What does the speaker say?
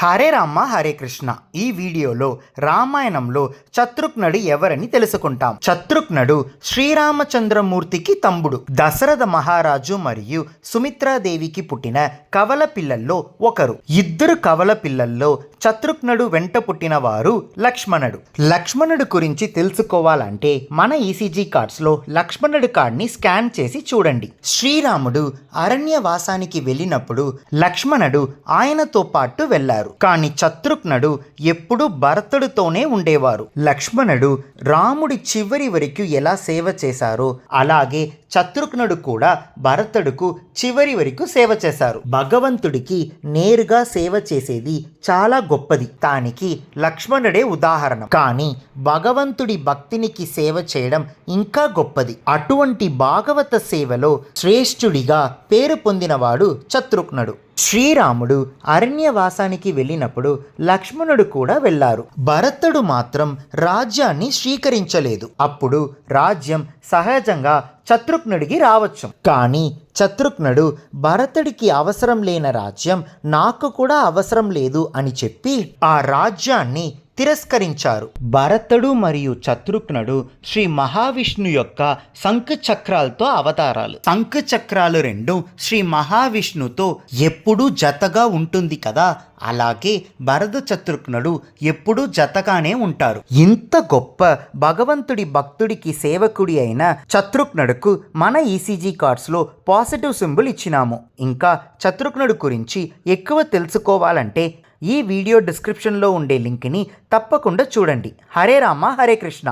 హరే రామ హరే కృష్ణ. ఈ వీడియోలో రామాయణంలో శత్రుఘ్నుడు ఎవరని తెలుసుకుంటాం. శత్రుఘ్నుడు శ్రీరామచంద్రమూర్తికి తమ్ముడు. దశరథ మహారాజు మరియు సుమిత్రాదేవికి పుట్టిన కవల పిల్లల్లో ఒకరు. ఇద్దరు కవల పిల్లల్లో శత్రుఘ్నుడు వెంట పుట్టిన వారు లక్ష్మణుడు. లక్ష్మణుడు గురించి తెలుసుకోవాలంటే మన ఈసీజీ కార్డ్స్లో లక్ష్మణుడు కార్డ్ని స్కాన్ చేసి చూడండి. శ్రీరాముడు అరణ్యవాసానికి వెళ్ళినప్పుడు లక్ష్మణుడు ఆయనతో పాటు వెళ్లారు. కానీ శత్రుఘ్నుడు ఎప్పుడూ భరతుడితోనే ఉండేవారు. లక్ష్మణుడు రాముడి చివరి వరకు ఎలా సేవ చేశారో అలాగే శత్రుఘ్నుడు కూడా భరతుడుకు చివరి వరకు సేవ చేశారు. భగవంతుడికి నేరుగా సేవ చేసేది చాలా గొప్పది. దానికి లక్ష్మణుడే ఉదాహరణ. కానీ భగవంతుడి భక్తినికి సేవ చేయడం ఇంకా గొప్పది. అటువంటి భాగవత సేవలో శ్రేష్ఠుడిగా పేరు పొందినవాడు శత్రుఘ్నుడు. శ్రీరాముడు అరణ్యవాసానికి వెళ్ళినప్పుడు లక్ష్మణుడు కూడా వెళ్ళారు. భరతుడు మాత్రం రాజ్యాన్ని స్వీకరించలేదు. అప్పుడు రాజ్యం సహజంగా శత్రుఘ్నుడికి రావచ్చు. కానీ శత్రుఘ్నుడు భరతుడికి అవసరం లేని రాజ్యం నాకు కూడా అవసరం లేదు అని చెప్పి ఆ రాజ్యాన్ని తిరస్కరించారు. భరతుడు మరియు శత్రుఘ్నుడు శ్రీ మహావిష్ణు యొక్క శంఖ చక్రాలతో అవతారాలు. శంఖ చక్రాలు రెండు శ్రీ మహావిష్ణుతో ఎప్పుడూ జతగా ఉంటుంది కదా, అలాగే భరత శత్రుఘ్నుడు ఎప్పుడూ జతగానే ఉంటారు. ఇంత గొప్ప భగవంతుడి భక్తుడికి సేవకుడి అయిన శత్రుఘ్నుడుకు మన ఈసీజీ కార్డ్స్లో పాజిటివ్ సింబల్ ఇచ్చినాము. ఇంకా శత్రుఘ్నుడు గురించి ఎక్కువ తెలుసుకోవాలంటే ఈ వీడియో డిస్క్రిప్షన్లో ఉండే లింక్ని తప్పకుండా చూడండి. హరే రామ హరే కృష్ణ.